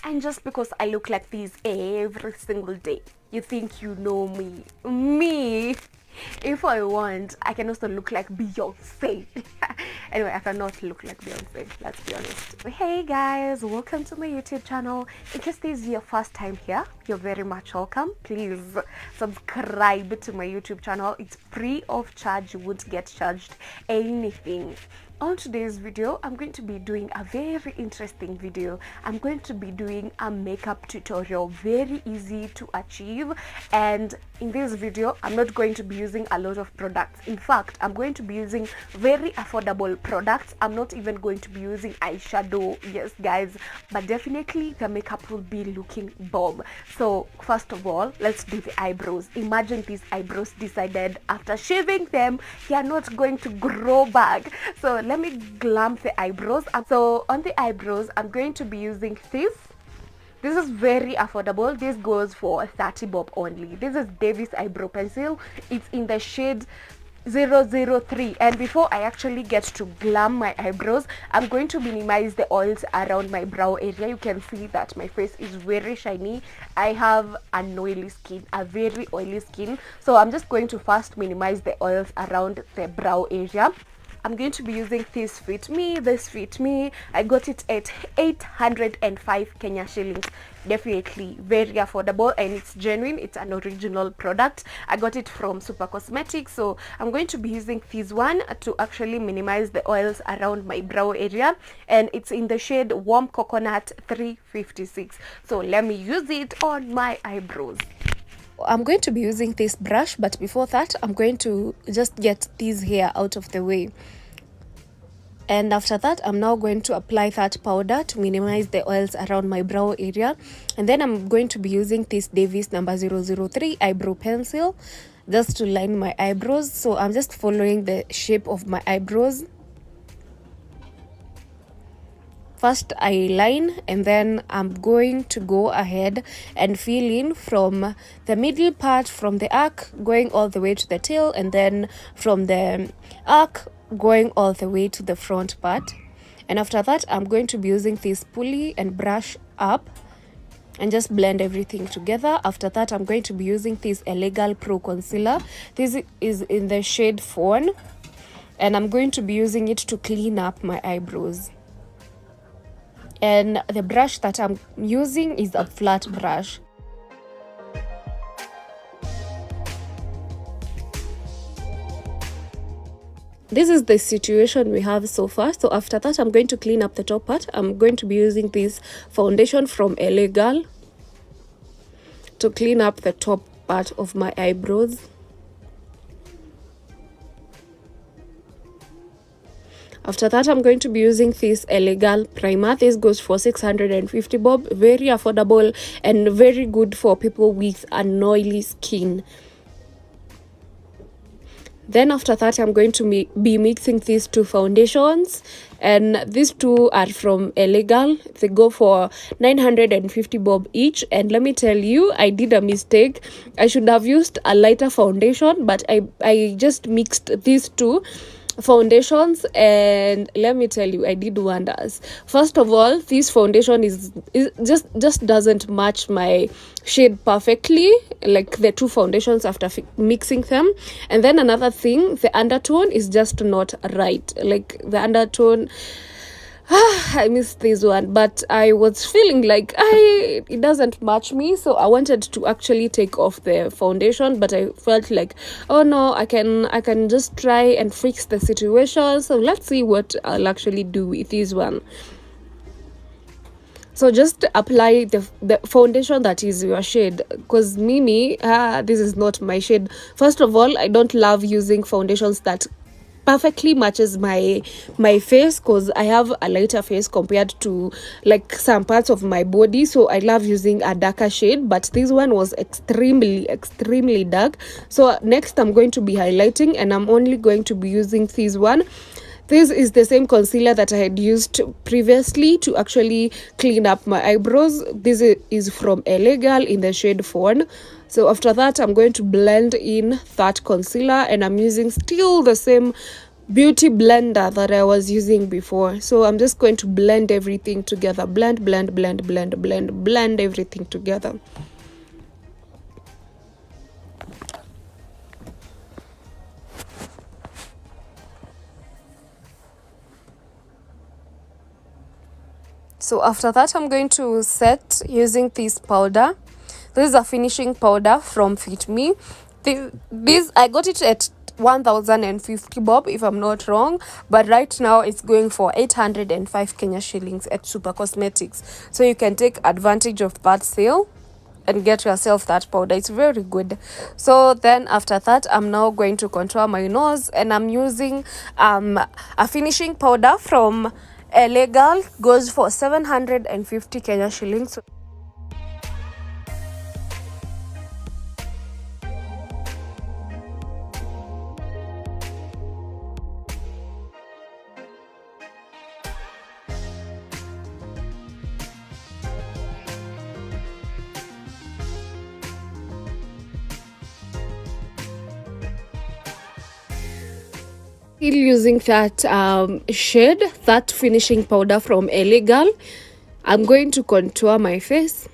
And just because I look like this every single day, you think you know me. Me, if I want, I can also look like Beyonce. Anyway, I cannot look like Beyonce, let's be honest. Hey guys, welcome to my YouTube channel. In case this is your first time here, you're very much welcome. Please subscribe to my YouTube channel. It's free of charge. You won't get charged anything. On today's video, I'm going to be doing a very interesting video. I'm going to be doing a makeup tutorial, very easy to achieve. And in this video, I'm not going to be using a lot of products. In fact, I'm going to be using very affordable products. I'm not even going to be using eyeshadow, yes guys, but definitely the makeup will be looking bomb. So first of all, let's do the eyebrows. Imagine these eyebrows decided after shaving them, they are not going to grow back. So let me glam the eyebrows. So on the eyebrows, I'm going to be using this. This is very affordable. This goes for 30 bob only. This is Davis eyebrow pencil. It's in the shade 003. And before I actually get to glam my eyebrows, I'm going to minimize the oils around my brow area. You can see that my face is very shiny. I have an oily skin, a very oily skin. So I'm just going to first minimize the oils around the brow area. I'm going to be using this Fit Me. This Fit Me, I got it at 805 Kenya shillings. Definitely very affordable, and it's genuine. It's an original product. I got it from Super Cosmetics. So I'm going to be using this one to actually minimize the oils around my brow area, and it's in the shade Warm Coconut 356. So let me use it on my eyebrows. I'm going to be using this brush, but before that, I'm going to just get this hair out of the way. And after that, I'm now going to apply that powder to minimize the oils around my brow area. And then I'm going to be using this Davis number 003 eyebrow pencil just to line my eyebrows. So I'm just following the shape of my eyebrows. First I line, and then I'm going to go ahead and fill in from the middle part, from the arc going all the way to the tail, and then from the arc going all the way to the front part. And after that, I'm going to be using this pulley and brush up and just blend everything together. After that, I'm going to be using this Elegal Pro Concealer. This is in the shade Fawn, and I'm going to be using it to clean up my eyebrows. And the brush that I'm using is a flat brush. This is the situation we have so far. So after that, I'm going to clean up the top part. I'm going to be using this foundation from Elegal to clean up the top part of my eyebrows. After that, I'm going to be using this Elegal primer. This goes for 650 bob. Very affordable and very good for people with an oily skin. Then after that, I'm going to be mixing these two foundations. And these two are from Elegal. They go for 950 bob each. And let me tell you, I did a mistake. I should have used a lighter foundation, but I just mixed these two foundations, and let me tell you, I did wonders. First of all, this foundation is just doesn't match my shade perfectly, like the two foundations after mixing them. And then another thing, the undertone is just not right. Like the undertone, I missed this one, but I was feeling like it doesn't match me, so I wanted to actually take off the foundation, but I felt like, oh no, I can just try and fix the situation. So let's see what I'll actually do with this one. So just apply the foundation that is your shade, because Mimi, this is not my shade. First of all, I don't love using foundations that perfectly matches my face, because I have a lighter face compared to like some parts of my body. So I love using a darker shade, but this one was extremely dark. So next I'm going to be highlighting, and I'm only going to be using this one. This is the same concealer that I had used previously to actually clean up my eyebrows. This is from Elegal in the shade Fawn. So after that, I'm going to blend in that concealer, and I'm using still the same beauty blender that I was using before. So I'm just going to blend everything together. Blend everything together. So after that, I'm going to set using this powder. This is a finishing powder from Fit Me. This I got it at 1050 bob, if I'm not wrong, but right now it's going for 805 Kenya shillings at Super Cosmetics. So you can take advantage of that sale and get yourself that powder. It's very good. So then after that, I'm now going to contour my nose, and I'm using a finishing powder from Legal. Goes for 750 Kenya shillings. Still using that shade, that finishing powder from Legal. I'm going to contour my face.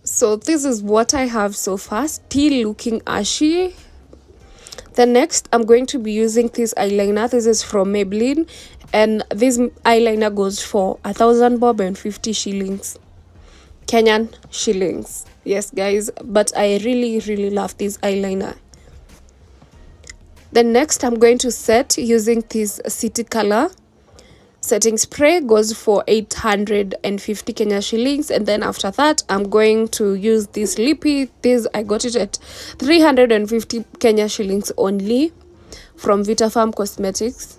So this is what I have so far, still looking ashy. The next, I'm going to be using this eyeliner. This is from Maybelline, and this eyeliner goes for 1,000 bob and 50 shillings, Kenyan shillings. Yes, guys, but I really love this eyeliner. Then next, I'm going to set using this City Color setting spray. Goes for 850 Kenya shillings. And then after that, I'm going to use this lippy. This I got it at 350 Kenya shillings only, from Vitafarm Cosmetics.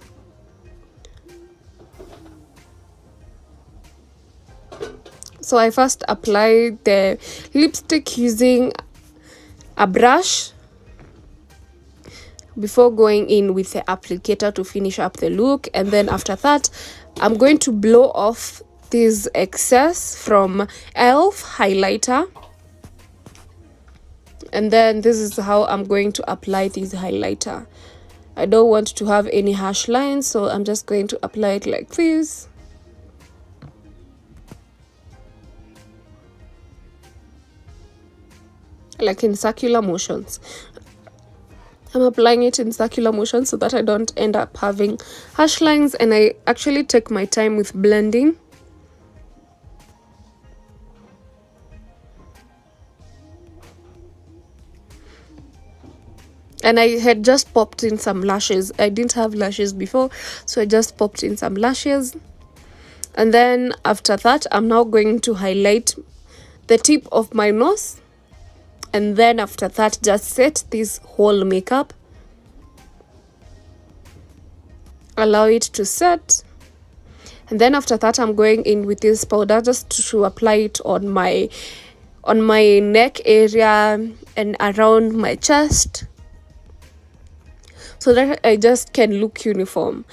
So I first apply the lipstick using a brush before going in with the applicator to finish up the look. And then after that, I'm going to blow off this excess from e.l.f. highlighter. And then this is how I'm going to apply this highlighter. I don't want to have any harsh lines, so I'm just going to apply it like this. Like in circular motions. I'm applying it in circular motion so that I don't end up having harsh lines, and I actually take my time with blending. And I had just popped in some lashes. I didn't have lashes before, so I just popped in some lashes. And then after that, I'm now going to highlight the tip of my nose. And then after that, just set this whole makeup. Allow it to set. And then after that, I'm going in with this powder just to apply it on my neck area and around my chest, so that I just can look uniform.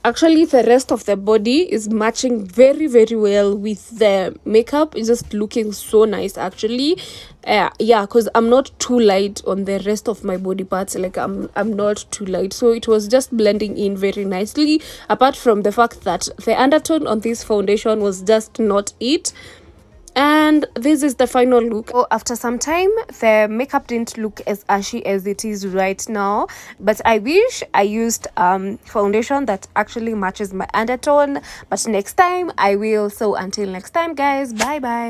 Actually, the rest of the body is matching very well with the makeup. It's just looking so nice, actually. Yeah, because I'm not too light on the rest of my body parts. Like, I'm not too light, so it was just blending in very nicely, apart from the fact that the undertone on this foundation was just not it. And this is the final look. Oh, after some time, the makeup didn't look as ashy as it is right now, but I wish I used foundation that actually matches my undertone. But next time I will. So until next time, guys, bye bye.